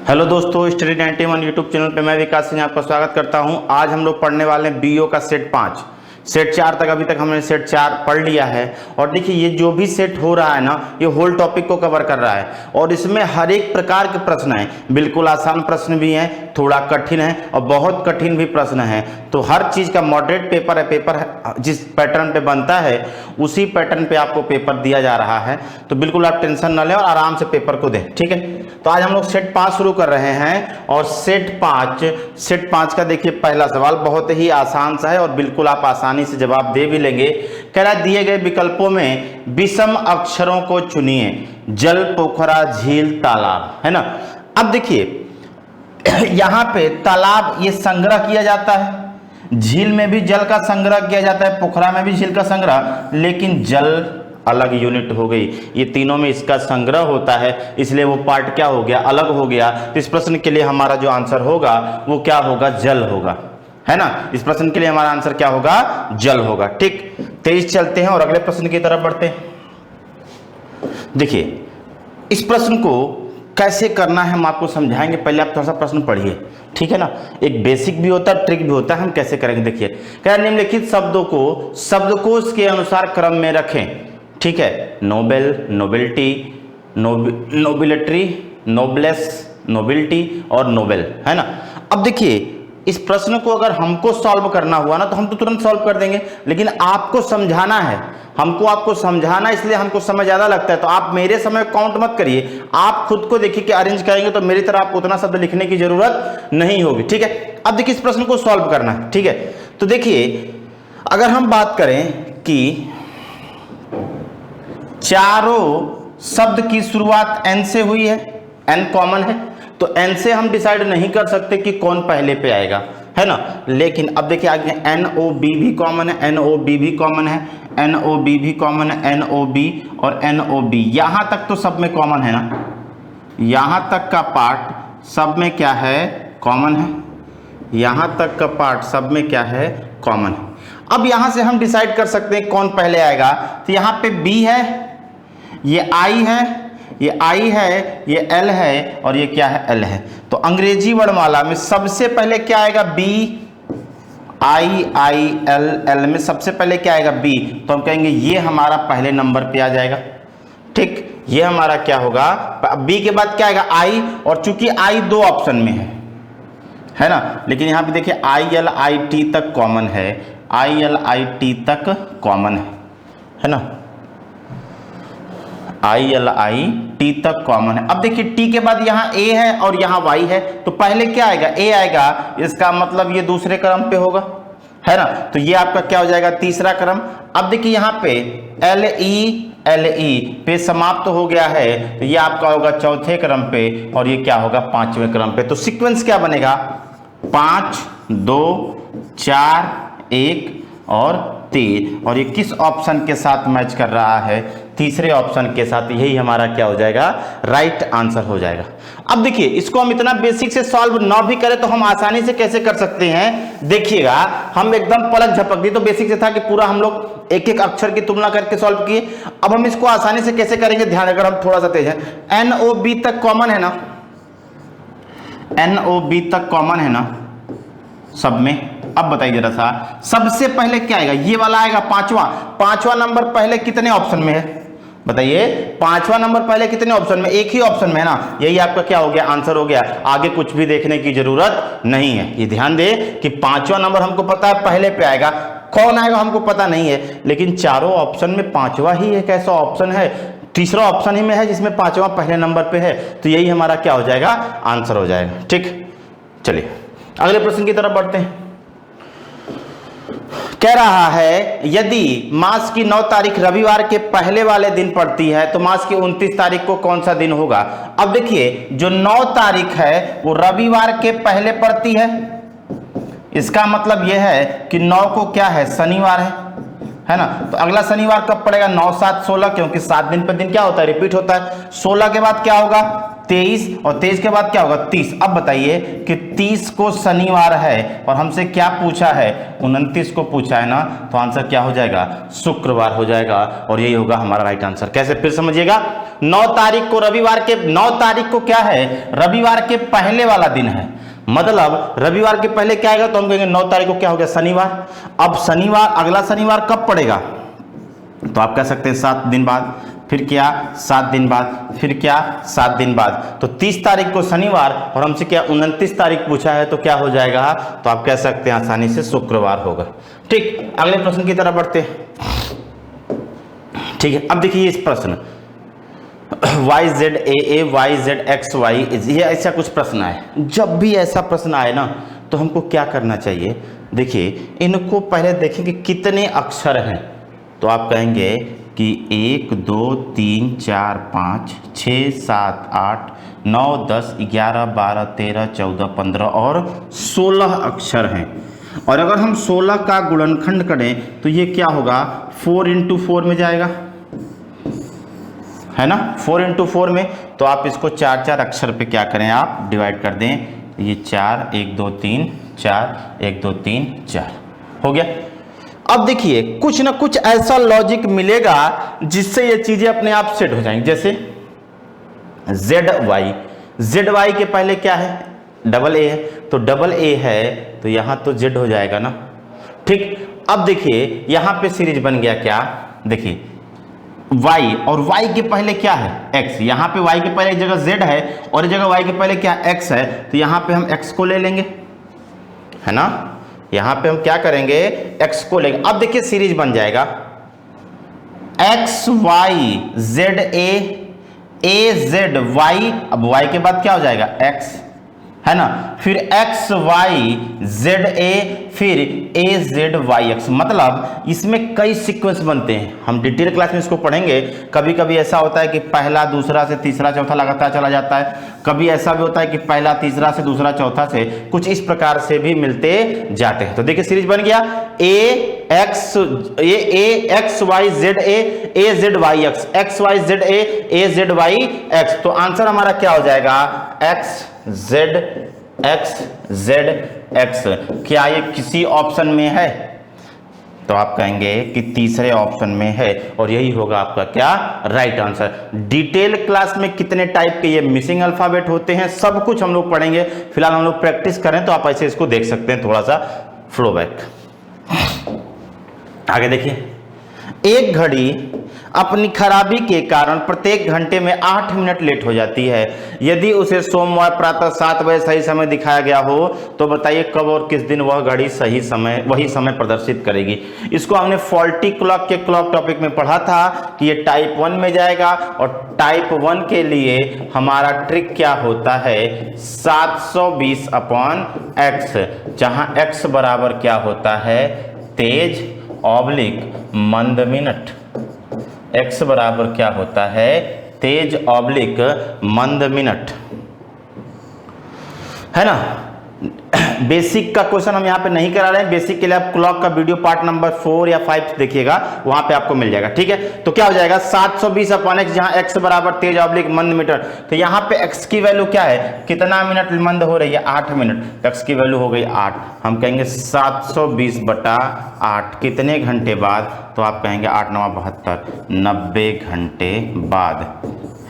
Hello दोस्तों, study 91 YouTube channel पे मैं विकास सिंह आपका स्वागत करता हूं। आज हम लोग पढ़ने वाले हैं बीओ का सेट 5। सेट 4 तक अभी तक हमने सेट 4 पढ़ लिया है। और देखिए ये जो भी सेट हो रहा है ना, ये होल टॉपिक को कवर कर रहा है और इसमें हर एक प्रकार के प्रश्न हैं। बिल्कुल आसान प्रश्न भी हैं, थोड़ा कठिन है और बहुत कठिन भी प्रश्न है। तो हर चीज़ का मॉडरेट पेपर है। पेपर जिस पैटर्न पे बनता है उसी पैटर्न पे आपको पेपर दिया जा रहा है। तो बिल्कुल आप टेंशन न लें और आराम से पेपर को दें, ठीक है। तो आज हम लोग सेट 5 शुरू कर रहे हैं और सेट 5 का देखिए पहला सवाल बहुत ही आसान सा है और बिल्कुल आप आसानी से जवाब दे भी लेंगे। कह रहा दिए गए विकल्पों में विषम अक्षरों को चुनिए। जल, पोखरा, झील, तालाब, है ना। अब देखिए यहां पे तालाब ये संग्रह किया जाता है, झील में भी जल का संग्रह किया जाता है, पोखरा में भी झील का संग्रह, लेकिन जल अलग यूनिट हो गई। ये तीनों में इसका संग्रह होता है, इसलिए वो पार्ट क्या हो गया, अलग हो गया। तो इस प्रश्न के लिए हमारा जो आंसर होगा वो क्या होगा, जल होगा, है ना। इस प्रश्न के लिए हमारा आंसर क्या होगा, जल होगा। ठीक, तेज चलते हैं और अगले प्रश्न की तरफ बढ़ते हैं। देखिए इस प्रश्न को कैसे करना है हम आपको समझाएंगे। पहले आप थोड़ा सा प्रश्न पढ़िए, ठीक है ना। एक बेसिक भी होता है, ट्रिक भी होता है। हम कैसे करेंगे देखिए। क्या निम्नलिखित शब्दों को शब्दकोश के अनुसार क्रम में रखें, ठीक है। नोबेल, नोबिलिटी, नोबिलिटी, नोबलेस, नोबिलिटी और नोबेल, है ना। अब देखिए इस प्रश्न को अगर हमको सॉल्व करना हुआ ना तो हम तो तुरंत सॉल्व कर देंगे, लेकिन आपको समझाना है, आपको समझाना, इसलिए हमको समय ज्यादा लगता है। तो आप मेरे समय काउंट मत करिए, आप खुद को देखिए कि अरेंज करेंगे तो मेरी तरह आपको उतना शब्द लिखने की जरूरत नहीं होगी, ठीक है। अब देखिए इस प्रश्न को सॉल्व करना है, ठीक है। तो देखिए अगर हम बात करें कि चारों शब्द की शुरुआत एन से हुई है, एन कॉमन है, तो एन से हम डिसाइड नहीं कर सकते कि कौन पहले पे आएगा, है ना। लेकिन अब देखिए आगे एन ओ बी भी कॉमन है, एन ओ बी भी कॉमन है, एन ओ बी भी कॉमन है, एन ओ बी और एन ओ बी, यहां तक तो सब में कॉमन है ना। यहां तक का पार्ट सब में क्या है, कॉमन है। यहां तक का पार्ट सब में क्या है, कॉमन है। अब यहां से हम डिसाइड कर सकते हैं कौन पहले आएगा। तो यहां पे बी है, ये आई है, ये आई है, ये एल है और ये क्या है, एल है। तो अंग्रेजी वर्णमाला में सबसे पहले क्या आएगा, बी, आई, आई, एल, एल में सबसे पहले क्या आएगा, बी। तो हम कहेंगे ये हमारा पहले नंबर पे आ जाएगा, ठीक। ये हमारा क्या होगा, बी के बाद क्या आएगा, आई। और चूंकि आई दो ऑप्शन में है ना, लेकिन यहां पे देखिए आई एल आई टी तक कॉमन है, आई एल आई टी तक कॉमन है ना, आई एल आई टी तक कॉमन है। अब देखिए टी के बाद यहाँ ए है और यहाँ वाई है, तो पहले क्या आएगा, ए आएगा। इसका मतलब ये दूसरे क्रम पे होगा, है ना। तो ये आपका क्या हो जाएगा, तीसरा क्रम। अब देखिए यहाँ पे एल ई पे समाप्त हो गया है, तो ये आपका होगा चौथे क्रम पे और ये क्या होगा, पांचवें क्रम पे। तो सीक्वेंस क्या बनेगा, 5, 2, 4, 1 और 3। और ये किस ऑप्शन के साथ मैच कर रहा है, तीसरे ऑप्शन के साथ। यही हमारा क्या हो जाएगा, राइट आंसर हो जाएगा। अब देखिए इसको हम इतना बेसिक से सॉल्व ना भी करें तो हम आसानी से कैसे कर सकते हैं, देखिएगा। हम एकदम पलक झपक दी, तो बेसिक से था कि पूरा हम लोग एक एक अक्षर की तुलना करके सॉल्व किए। अब हम इसको आसानी से कैसे करेंगे, ध्यान अगर हम थोड़ा सा तेज है। एन ओ बी तक कॉमन है ना, एन ओ बी तक कॉमन है ना सब में। अब बताइए जरा सा, सबसे पहले क्या आएगा, ये वाला आएगा, पांचवा नंबर पहले कितने ऑप्शन में है, बताइए। पांचवा नंबर पहले कितने ऑप्शन में, एक ही ऑप्शन में है ना। यही आपका क्या हो गया, आंसर हो गया। आगे कुछ भी देखने की जरूरत नहीं है। ये ध्यान दे कि पांचवा नंबर हमको पता है पहले पे आएगा, कौन आएगा हमको पता नहीं है, लेकिन चारों ऑप्शन में पांचवा ही एक ऐसा ऑप्शन है, तीसरा ऑप्शन ही में है जिसमें पांचवा पहले नंबर पे है। तो यही हमारा क्या हो जाएगा, आंसर हो जाएगा, ठीक। चलिए अगले प्रश्न की तरफ बढ़ते हैं। कह रहा है यदि मास की 9 तारीख रविवार के पहले वाले दिन पड़ती है तो मास की 29 तारीख को कौन सा दिन होगा। अब देखिए जो 9 तारीख है वो रविवार के पहले पड़ती है, इसका मतलब यह है कि 9 को क्या है, शनिवार है ना। तो अगला शनिवार कब पड़ेगा, 9, 7, 16, क्योंकि 7 दिन पर दिन क्या होता है, रिपीट होता है। 16 के बाद क्या होगा, 23 और 23 के बाद क्या होगा 30। अब बताइए कि 30 को शनिवार है और हमसे क्या पूछा है 29 को पूछा है ना, तो आंसर क्या हो जाएगा शुक्रवार हो जाएगा और यही होगा हमारा राइट आंसर। कैसे फिर समझिएगा, 9 तारीख को रविवार के 9 तारीख को क्या है रविवार के पहले वाला दिन है, मतलब रविवार के पहले क्या आएगा तो हम कहेंगे 9 तारीख को क्या हो गया शनिवार। अब शनिवार अगला शनिवार कब पड़ेगा तो आप कह सकते हैं 7 दिन बाद, फिर क्या 7 दिन बाद, फिर क्या 7 दिन बाद। तो 30 तारीख को शनिवार और हमसे क्या 29 तारीख पूछा है तो क्या हो जाएगा, तो आप कह सकते हैं आसानी से शुक्रवार होगा। ठीक, अगले प्रश्न की तरफ बढ़ते हैं। ठीक है, अब देखिए इस प्रश्न YZ YZXY, ये ऐसा कुछ प्रश्न है। जब भी ऐसा प्रश्न आए ना तो हमको क्या करना चाहिए, देखिए इनको पहले देखें कि कितने अक्षर हैं, तो आप कहेंगे कि 1 2 3 4 5 6 7 8 9 10 11 12 13 14 15 और 16 अक्षर हैं। और अगर हम 16 का गुणनखंड करें तो ये क्या होगा 4 × 4 में जाएगा, है ना 4 × 4 में। तो आप इसको 4 अक्षर पे क्या करें आप डिवाइड कर दें, ये 4 1 2 3 4 1 2 3 4 हो गया। अब देखिए कुछ ना कुछ ऐसा लॉजिक मिलेगा जिससे ये चीजें अपने आप सेट हो जाएंगी। जैसे ZY के पहले क्या है AA है, तो AA है तो यहां तो Z हो जाएगा ना। ठीक, अब देखिए यहां पे सीरीज बन गया क्या, देखिए Y और Y के पहले क्या है X, यहाँ पे Y के पहले एक जगह Z है और एक जगह Y के पहले क्या X है, तो यहाँ पे हम X को ले लेंगे, है ना। यहाँ पे हम क्या करेंगे X को लेंगे। अब देखिए सीरीज बन जाएगा XYZA AZY, अब Y के बाद क्या हो जाएगा X, है ना, फिर XYZA फिर AZYX, मतलब इसमें कई सीक्वेंस बनते हैं। हम डिटेल क्लास में इसको पढ़ेंगे। कभी कभी ऐसा होता है कि पहला दूसरा से तीसरा चौथा लगातार चला जाता है, कभी ऐसा भी होता है कि पहला तीसरा से दूसरा चौथा से, कुछ इस प्रकार से भी मिलते जाते हैं। तो देखिए सीरीज बन गया XYZA AZYX XYZA AZYX, तो आंसर हमारा क्या हो जाएगा XZX। क्या ये किसी ऑप्शन में है, तो आप कहेंगे कि तीसरे ऑप्शन में है और यही होगा आपका क्या राइट आंसर। डिटेल क्लास में कितने टाइप के ये मिसिंग अल्फाबेट होते हैं सब कुछ हम लोग पढ़ेंगे। फिलहाल हम लोग प्रैक्टिस करें तो आप ऐसे इसको देख सकते हैं, थोड़ा सा फ्लो बैक। आगे देखिए, एक घड़ी अपनी खराबी के कारण प्रत्येक घंटे में 8 मिनट लेट हो जाती है। यदि उसे सोमवार प्रातः 7 बजे सही समय दिखाया गया हो तो बताइए कब और किस दिन वह घड़ी वही समय प्रदर्शित करेगी। इसको हमने फॉल्टी क्लॉक के क्लॉक टॉपिक में पढ़ा था कि ये टाइप 1 में जाएगा और टाइप 1 के लिए हमारा ट्रिक क्या होता है 720/x, जहां x बराबर क्या होता है तेज ऑब्लिक मंद मिनट, x बराबर क्या होता है तेज ऑब्लिक मंद मिनट, है ना। बेसिक का क्वेश्चन हम यहाँ पे नहीं करा रहे हैं, बेसिक के लिए आप क्लॉक का वीडियो पार्ट नंबर 4 या 5 देखिएगा, वहां पे आपको मिल जाएगा। ठीक है, तो क्या हो जाएगा 720/x, जहां x बराबर तेज ऑब्लिक मंद मीटर, तो यहाँ पे x की वैल्यू क्या है, कितना मिनट मंद हो रही है 8 मिनट, x की वैल्यू हो गई 8। हम कहेंगे 720/8 कितने घंटे बाद, तो आप कहेंगे 8 9 72, 90 घंटे बाद,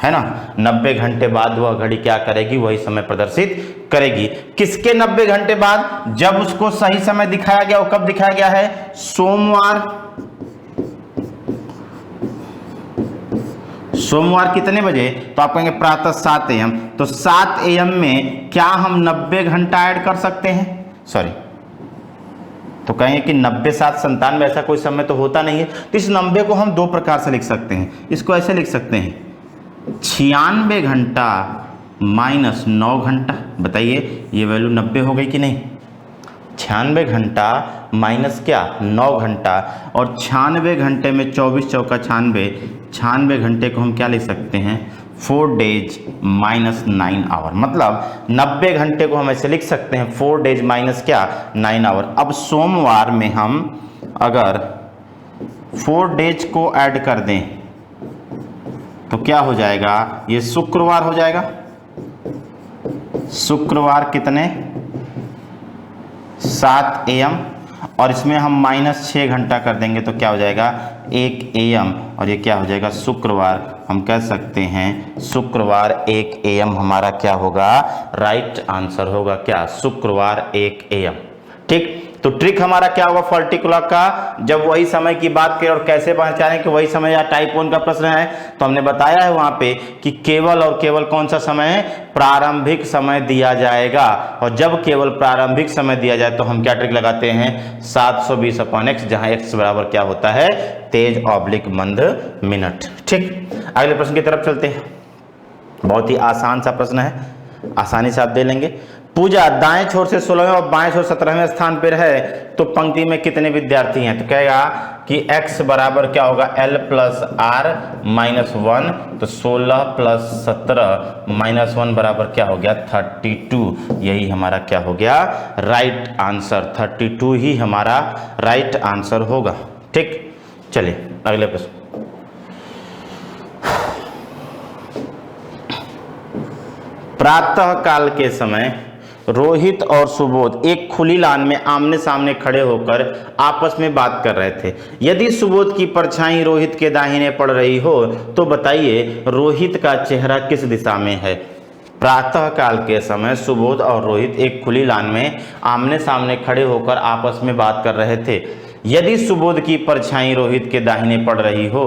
है ना। 90 घंटे बाद वह घड़ी क्या करेगी वही समय प्रदर्शित करेगी। किसके 90 घंटे बाद, जब उसको सही समय दिखाया गया, वो कब दिखाया गया है सोमवार कितने बजे, तो आप कहेंगे प्रातः 7 AM, तो 7 AM में क्या हम 90 घंटा ऐड कर सकते हैं, सॉरी तो कहेंगे कि 90 7 97, ऐसा कोई समय तो होता नहीं है। तो इस 90 को हम 2 प्रकार से लिख सकते हैं। इसको ऐसे लिख सकते हैं 96 घंटा माइनस 9 घंटा। बताइए ये वैल्यू 90 हो गई कि नहीं, 96 घंटा माइनस क्या 9 घंटा, और 96 घंटे में 24 चौका 96, 96 घंटे को हम क्या लिख सकते हैं 4 डेज माइनस 9 आवर, मतलब 90 घंटे को हम ऐसे लिख सकते हैं 4 डेज माइनस क्या 9 आवर। अब सोमवार में हम अगर 4 डेज को ऐड कर दें तो क्या हो जाएगा, ये शुक्रवार हो जाएगा, शुक्रवार कितने 7 AM, और इसमें हम -6 घंटा कर देंगे तो क्या हो जाएगा 1 AM, और ये क्या हो जाएगा शुक्रवार। हम कह सकते हैं शुक्रवार 1 AM हमारा क्या होगा, राइट आंसर होगा क्या, शुक्रवार 1 AM। ठीक, तो ट्रिक हमारा क्या होगा पर्टिकुलर का, जब वही समय की बात करें और कैसे पहचानें कि वही समय या टाइप 1 का प्रश्न है, तो हमने बताया है वहां पे कि केवल और केवल कौन सा समय, प्रारंभिक समय दिया जाएगा, और जब केवल प्रारंभिक समय दिया जाए तो हम क्या ट्रिक लगाते हैं 720/x, जहां x बराबर क्या होता है तेज ऑब्लिक मंद मिनट। ठीक, अगले प्रश्न की तरफ चलते हैं। बहुत ही आसान सा प्रश्न है, आसानी से आप दे लेंगे। पूजा दाएं छोर से 16वें और बाएं छोर 17वें स्थान पर है, तो पंक्ति में कितने विद्यार्थी हैं, तो कहेगा कि x बराबर क्या होगा l + r - 1, तो 16 + 17 - 1 बराबर क्या हो गया 32। यही हमारा क्या हो गया राइट आंसर, 32 ही हमारा राइट आंसर होगा। ठीक, चलिए अगले प्रश्न। प्रातः काल के समय रोहित और सुबोध एक खुली लान में आमने सामने खड़े होकर आपस में बात कर रहे थे। यदि सुबोध की परछाई रोहित के दाहिने पड़ रही हो तो बताइए रोहित का चेहरा किस दिशा में है। प्रातः काल के समय सुबोध और रोहित एक खुली लान में आमने सामने खड़े होकर आपस में बात कर रहे थे। यदि सुबोध की परछाई रोहित के दाहिने पड़ रही हो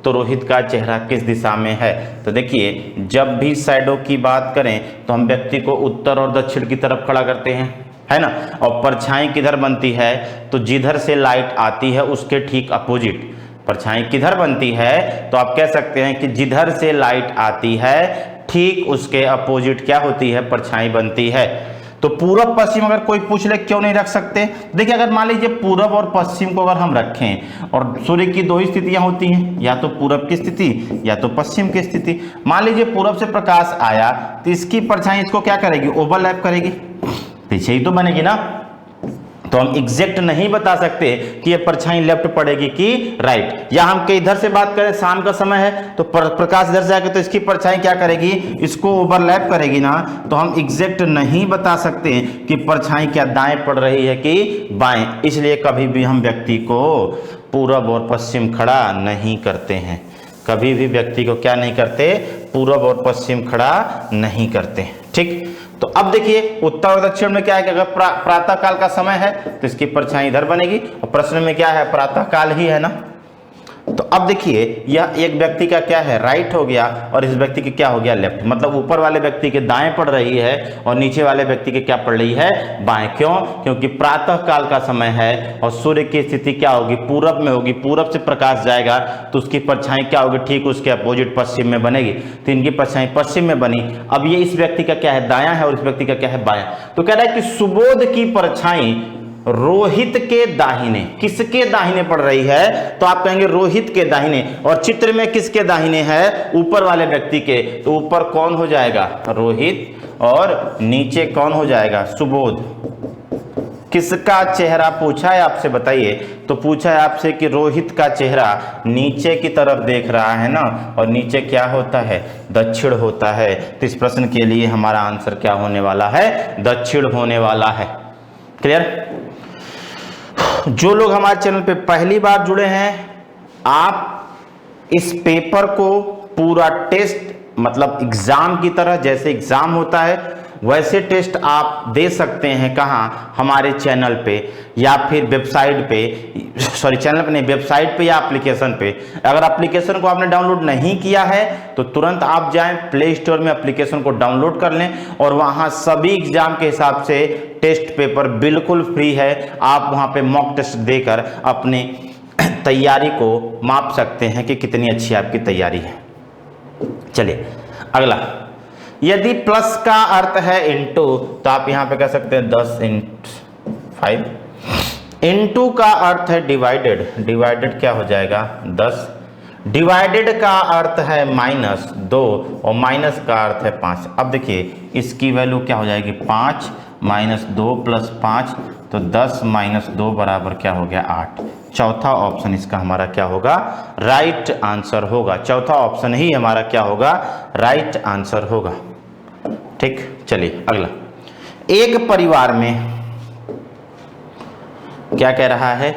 तो रोहित का चेहरा किस दिशा में है। तो देखिए, जब भी शैडो की बात करें तो हम व्यक्ति को उत्तर और दक्षिण की तरफ खड़ा करते हैं, है ना, और परछाई किधर बनती है, तो जिधर से लाइट आती है उसके ठीक अपोजिट। परछाई किधर बनती है, तो आप कह सकते हैं कि जिधर से लाइट आती है ठीक उसके अपोजिट क्या होती है, परछाई बनती है। तो पूरब पश्चिम अगर कोई पूछ ले क्यों नहीं रख सकते, देखिए अगर मान लीजिए पूरब और पश्चिम को अगर हम रखें और सूर्य की दो ही स्थितियां होती हैं, या तो पूरब की स्थिति या तो पश्चिम की स्थिति। मान लीजिए पूरब से प्रकाश आया तो इसकी परछाई इसको क्या करेगी, ओवरलैप करेगी, पीछे ही तो बनेगी ना। तो हम एग्जैक्ट नहीं बता सकते कि ये परछाई लेफ्ट पड़ेगी कि राइट। या हम इधर से बात करें, शाम का समय है तो प्रकाश इधर से आके तो इसकी परछाई क्या करेगी, इसको ओवरलैप करेगी ना। तो हम एग्जैक्ट नहीं बता सकते कि परछाई क्या दाएं पड़ रही है कि बाएं, इसलिए कभी भी हम व्यक्ति को पूरब और पश्चिम खड़ा नहीं करते हैं। कभी भी व्यक्ति को क्या नहीं करते, पूरब और पश्चिम खड़ा नहीं करते। ठीक, तो अब देखिए उत्तर और दक्षिण में क्या है कि अगर प्रातः काल का समय है तो इसकी परछाई इधर बनेगी, और प्रश्न में क्या है प्रातः काल ही है ना। तो अब देखिए यह एक व्यक्ति का क्या है राइट हो गया और इस व्यक्ति के क्या हो गया लेफ्ट, मतलब ऊपर वाले व्यक्ति के दाएं पड़ रही है और नीचे वाले व्यक्ति के क्या पड़ रही है बाएं। क्यों, क्योंकि प्रातः काल का समय है और सूर्य की स्थिति क्या होगी, पूरब में होगी। पूरब से प्रकाश जाएगा तो उसकी परछाई क्या होगी, ठीक उसके अपोजिट पश्चिम में बनेगी। तो इनकी परछाई पश्चिम में बनी। अब ये इस व्यक्ति का क्या है दायां है और इस व्यक्ति का क्या है बायां। तो कह रहा है कि सुबोध की परछाई रोहित के दाहिने, किसके दाहिने पड़ रही है, तो आप कहेंगे रोहित के दाहिने। और चित्र में किसके दाहिने है, ऊपर वाले व्यक्ति के। तो ऊपर कौन हो जाएगा रोहित और नीचे कौन हो जाएगा सुबोध। किसका चेहरा पूछा है आपसे, बताइए। तो पूछा है आपसे कि रोहित का चेहरा नीचे की तरफ देख रहा है ना, और नीचे क्या होता है दक्षिण होता है। तो इस प्रश्न के लिए हमारा आंसर क्या होने वाला है, दक्षिण होने वाला है। क्लियर। जो लोग हमारे चैनल पे पहली बार जुड़े हैं, आप इस पेपर को पूरा टेस्ट मतलब एग्जाम की तरह, जैसे एग्जाम होता है वैसे टेस्ट आप दे सकते हैं। कहाँ, हमारे चैनल पे या फिर वेबसाइट पे, सॉरी चैनल पे नहीं, वेबसाइट पे या एप्लीकेशन पे। अगर एप्लीकेशन को आपने डाउनलोड नहीं किया है तो तुरंत आप जाएं प्ले स्टोर में, एप्लीकेशन को डाउनलोड कर लें और वहाँ सभी एग्जाम के हिसाब से टेस्ट पेपर बिल्कुल फ्री है। आप वहाँ पे मॉक टेस्ट देकर अपनी तैयारी को माप सकते हैं कि कितनी अच्छी आपकी तैयारी है। चलिए अगला, यदि प्लस का अर्थ है इनटू, तो आप यहां पे कह सकते हैं 10 × 5। इनटू का अर्थ है डिवाइडेड, डिवाइडेड क्या हो जाएगा 10। डिवाइडेड का अर्थ है -2 और माइनस का अर्थ है 5। अब देखिए इसकी वैल्यू क्या हो जाएगी 5 -2 + 5, तो 10 - 2 बराबर क्या हो गया 8। चौथा ऑप्शन इसका हमारा क्या होगा राइट आंसर होगा। चौथा ऑप्शन ही हमारा क्या होगा राइट आंसर होगा। ठीक, चलिए। चलिए अगला, एक परिवार में क्या कह रहा है,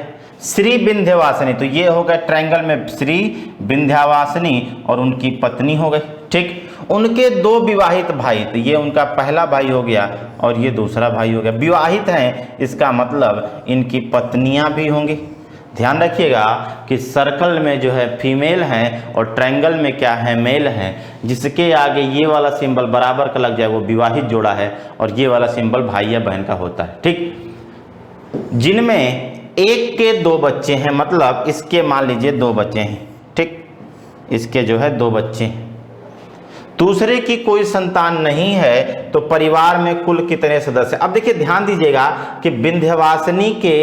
श्री विंध्यवासिनी, तो ये हो गया ट्रायंगल में श्री विंध्यवासिनी और उनकी पत्नी हो गई, ठीक। उनके दो विवाहित भाई, तो ये उनका पहला भाई हो गया और ये दूसरा भाई हो गया। विवाहित हैं इसका मतलब इनकी पत्नियां भी होंगी। ध्यान रखिएगा कि सर्कल में जो है फीमेल हैं और ट्रायंगल में क्या है, मेल हैं। जिसके आगे ये वाला सिंबल बराबर का लग जाए वो विवाहित जोड़ा है और ये वाला सिंबल भाई या बहन का होता है, ठीक। जिनमें एक के दो बच्चे हैं, मतलब इसके मान लीजिए दो बच्चे हैं, ठीक, इसके जो है दो बच्चे हैं, दूसरे की कोई संतान नहीं है, तो परिवार में कुल कितने सदस्य। अब देखिए ध्यान दीजिएगा कि विंध्यवासिनी के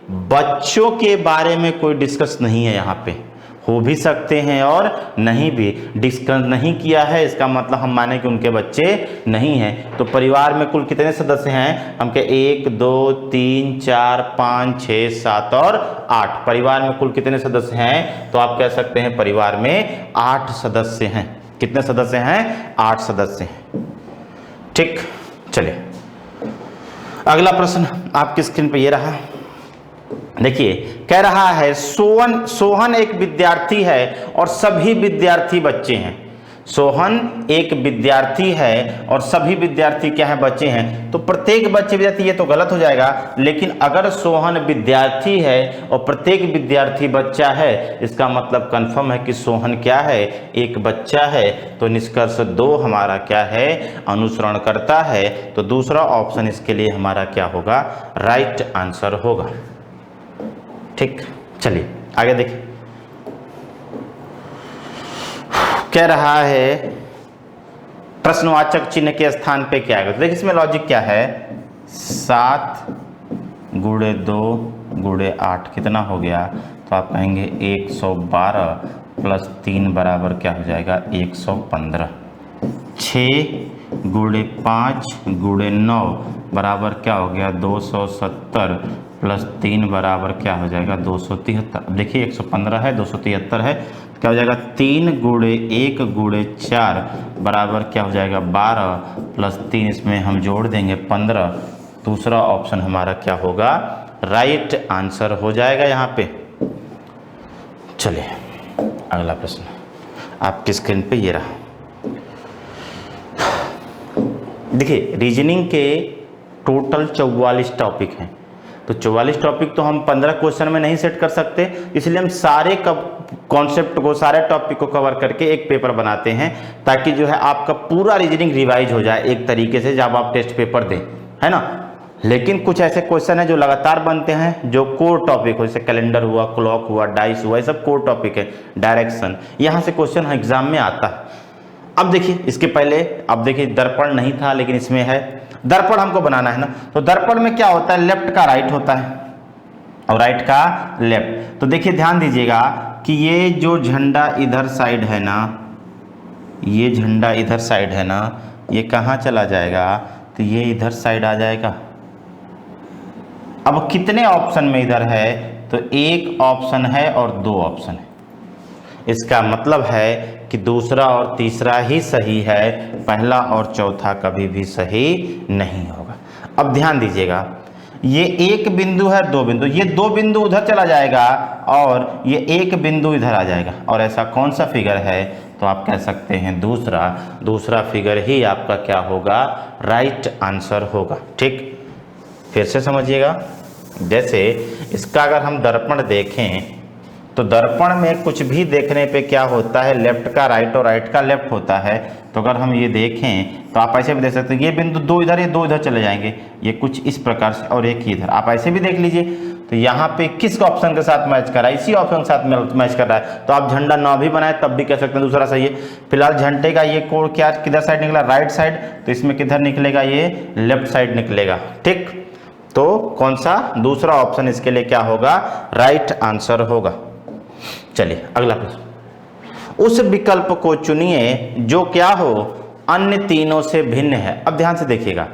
बच्चों के बारे में कोई डिस्कस नहीं है, यहाँ पे हो भी सकते हैं और नहीं भी, डिस्कस नहीं किया है, इसका मतलब हम माने कि उनके बच्चे नहीं हैं। तो परिवार में कुल कितने सदस्य हैं, हम के 1 2 3 4 5 6 7 और 8, परिवार में कुल कितने सदस्य हैं, तो आप कह सकते हैं परिवार में 8 सदस्य हैं। कितने सदस्य हैं, 8 सदस्य हैं, ठीक। चलिए अगला प्रश्न आपकी स्क्रीन पे ये रहा, देखिए कह रहा है सोहन एक विद्यार्थी है और सभी विद्यार्थी बच्चे हैं। सोहन एक विद्यार्थी है और सभी विद्यार्थी क्या है, बच्चे हैं। तो प्रत्येक बच्चे विद्यार्थी, ये तो गलत हो जाएगा, लेकिन अगर सोहन विद्यार्थी है और प्रत्येक विद्यार्थी बच्चा है, इसका मतलब कंफर्म है कि सोहन क्या है, एक बच्चा है। तो निष्कर्ष 2 हमारा क्या है, अनुसरण करता है। तो दूसरा ऑप्शन इसके लिए हमारा क्या होगा, राइट आंसर होगा, ठीक। चलिए आगे देखिए, कह रहा है प्रश्नवाचक चिन्ह के स्थान पे क्या है। देखिए इसमें लॉजिक क्या है, 7 × 2 × 8 कितना हो गया, तो आप कहेंगे 112 + 3 बराबर क्या हो जाएगा, 115। 6 × 5 × 9 बराबर क्या हो गया, 270 + 3 बराबर क्या हो जाएगा, 273। देखिए 115 है, 273 है, क्या हो जाएगा, 3 × 1 × 4 बराबर क्या हो जाएगा, 12 + 3 इसमें हम जोड़ देंगे 15। दूसरा ऑप्शन हमारा क्या होगा, राइट आंसर हो जाएगा यहाँ पे। चलिए अगला प्रश्न आपकी स्क्रीन पे ये रहा, देखिए रीजनिंग के टोटल 44 टॉपिक हैं। तो 44 टॉपिक तो हम 15 क्वेश्चन में नहीं सेट कर सकते, इसलिए हम सारे कॉन्सेप्ट को, सारे टॉपिक को कवर करके एक पेपर बनाते हैं, ताकि जो है आपका पूरा रीजनिंग रिवाइज हो जाए एक तरीके से जब आप टेस्ट पेपर दें, है ना। लेकिन कुछ ऐसे क्वेश्चन हैं जो लगातार बनते हैं, जो कोर टॉपिक हो, जैसे कैलेंडर हुआ, क्लॉक हुआ, डाइस हुआ, ये सब कोर टॉपिक है। डायरेक्शन, यहाँ से क्वेश्चन एग्जाम में आता है। अब देखिए इसके पहले, अब देखिए दर्पण नहीं था लेकिन इसमें है, दर्पण हमको बनाना है ना। तो दर्पण में क्या होता है, लेफ्ट का राइट होता है और राइट का लेफ्ट। तो देखिए ध्यान दीजिएगा कि ये जो झंडा इधर साइड है ना, ये झंडा इधर साइड है ना, ये कहाँ चला जाएगा, तो ये इधर साइड आ जाएगा। अब कितने ऑप्शन में इधर है, तो एक ऑप्शन है और 2 ऑप्शन है। इसका मतलब है कि दूसरा और तीसरा ही सही है, पहला और चौथा कभी भी सही नहीं होगा। अब ध्यान दीजिएगा, ये एक बिंदु है, 2 बिंदु, ये 2 बिंदु उधर चला जाएगा और ये एक बिंदु इधर आ जाएगा। और ऐसा कौन सा फिगर है, तो आप कह सकते हैं दूसरा फिगर ही आपका क्या होगा, राइट आंसर होगा, ठीक। फिर से समझिएगा, जैसे इसका अगर हम दर्पण देखें तो दर्पण में कुछ भी देखने पे क्या होता है, लेफ्ट का राइट और राइट का लेफ्ट होता है। तो अगर हम ये देखें तो आप ऐसे भी देख सकते हैं, ये बिंदु 2 इधर, ये 2 इधर चले जाएंगे, ये कुछ इस प्रकार से, और एक ही इधर। आप ऐसे भी देख लीजिए, तो यहाँ पे किस ऑप्शन के साथ मैच कर रहा है, इसी ऑप्शन के साथ मैच कर रहा है। तो आप झंडा ना भी बनाए तब भी कह सकते हैं दूसरा सही है। फिलहाल झंडे का ये कोण क्या किधर साइड निकला, राइट साइड, तो इसमें किधर निकलेगा, ये लेफ्ट साइड निकलेगा, ठीक। तो कौन सा, दूसरा ऑप्शन इसके लिए क्या होगा, राइट आंसर होगा। चलिए अगला प्रश्न, उस विकल्प को चुनिए जो क्या हो, अन्य तीनों से भिन्न है। अब ध्यान से देखिएगा,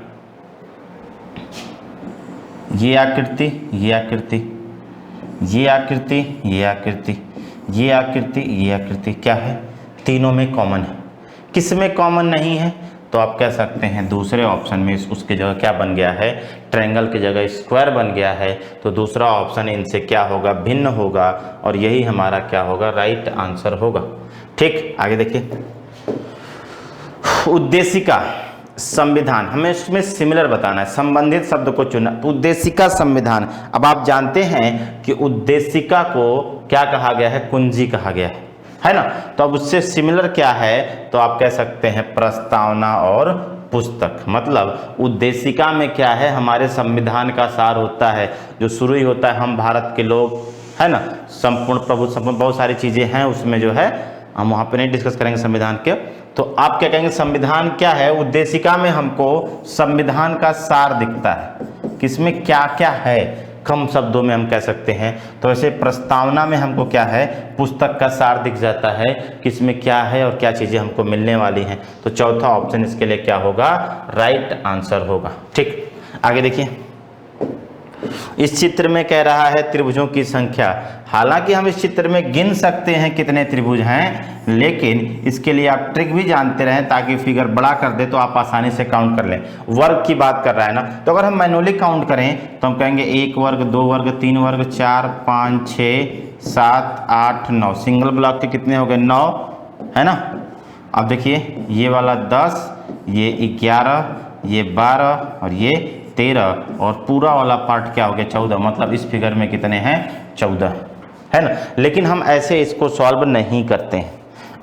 ये आकृति, ये आकृति, ये आकृति, ये आकृति, ये आकृति, ये आकृति क्या है, तीनों में कॉमन है। किस में कॉमन नहीं है, तो आप कह सकते हैं दूसरे ऑप्शन में उसके जगह क्या बन गया है, ट्रायंगल की जगह स्क्वायर बन गया है। तो दूसरा ऑप्शन इनसे क्या होगा, भिन्न होगा, और यही हमारा क्या होगा, राइट आंसर होगा। ठीक, आगे देखिए, उद्देशिका संविधान, हमें इसमें सिमिलर बताना है, संबंधित शब्द को चुना। उद्देशिका संविधान, अब आप जानते हैं कि उद्देशिका को क्या कहा गया है, कुंजी कहा गया है ना। तो अब उससे सिमिलर क्या है, तो आप कह सकते हैं प्रस्तावना और पुस्तक। मतलब उद्देशिका में क्या है, हमारे संविधान का सार होता है, जो शुरू ही होता है हम भारत के लोग, है ना, संपूर्ण प्रभु, बहुत सारी चीजें हैं उसमें जो है, हम वहां पे नहीं डिस्कस करेंगे संविधान के। तो आप क्या कहेंगे, संविधान क्या है, उद्देशिका में हमको संविधान का सार दिखता है, किसमें क्या क्या है, कम शब्दों में हम कह सकते हैं। तो ऐसे प्रस्तावना में हमको क्या है, पुस्तक का सार दिख जाता है, किसमें क्या है और क्या चीजें हमको मिलने वाली हैं। तो चौथा ऑप्शन इसके लिए क्या होगा, राइट आंसर होगा। ठीक, आगे देखिए, इस चित्र में कह रहा है त्रिभुजों की संख्या। हालांकि हम इस चित्र में गिन सकते हैं कितने त्रिभुज हैं, लेकिन इसके लिए आप ट्रिक भी जानते रहें ताकि फिगर बड़ा कर दे तो आप आसानी से काउंट कर लें। वर्ग की बात कर रहा है ना, तो अगर हम मैनुअली काउंट करें तो हम कहेंगे 1 वर्ग, 2 वर्ग, 3 वर्ग, 4, 5, 6, 7, 8, 9। सिंगल ब्लॉक के कितने हो गए, 9, है ना। अब देखिए, ये वाला 10, ये 11, ये 12 और ये 13, और पूरा वाला पार्ट क्या हो गया, 14। मतलब इस फिगर में कितने हैं, 14, है ना। लेकिन हम ऐसे इसको सॉल्व नहीं करते हैं,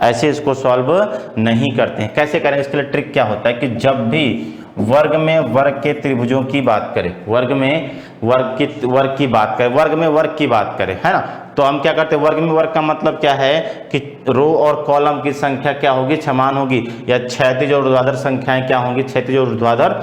ऐसे इसको सॉल्व नहीं करते हैं। कैसे करेंगे, इसके लिए ट्रिक क्या होता है कि जब भी वर्ग में वर्ग के त्रिभुजों की बात करें, वर्ग में वर्ग की बात करें, वर्ग में वर्ग की बात करें, है ना, तो हम क्या करते हैं, वर्ग में वर्ग का मतलब क्या है कि रो और कॉलम की संख्या क्या होगी, समान होगी, या क्षैतिज और ऊर्ध्वाधर संख्याएं क्या होंगी, क्षैतिज और ऊर्ध्वाधर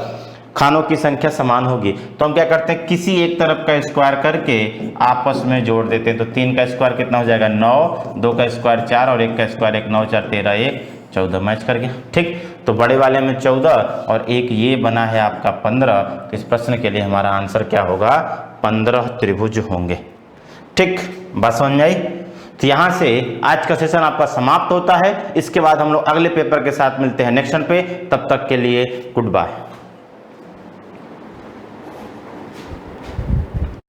खानों की संख्या समान होगी। तो हम क्या करते हैं, किसी एक तरफ का स्क्वायर करके आपस में जोड़ देते हैं। तो 3 का स्क्वायर कितना हो जाएगा, 9, 2 का स्क्वायर 4 और 1 का स्क्वायर 1, 9, 4, 13, 1, 14, मैच कर गया। ठीक, तो बड़े वाले में 14 और एक ये बना है आपका 15। तो इस प्रश्न के लिए हमारा आंसर क्या होगा, 15 त्रिभुज होंगे। ठीक, बात समझ में आई। तो यहाँ से आज का सेशन आपका समाप्त होता है। इसके बाद हम लोग अगले पेपर के साथ मिलते हैं नेक्स्ट पे। तब तक के लिए गुड बाय।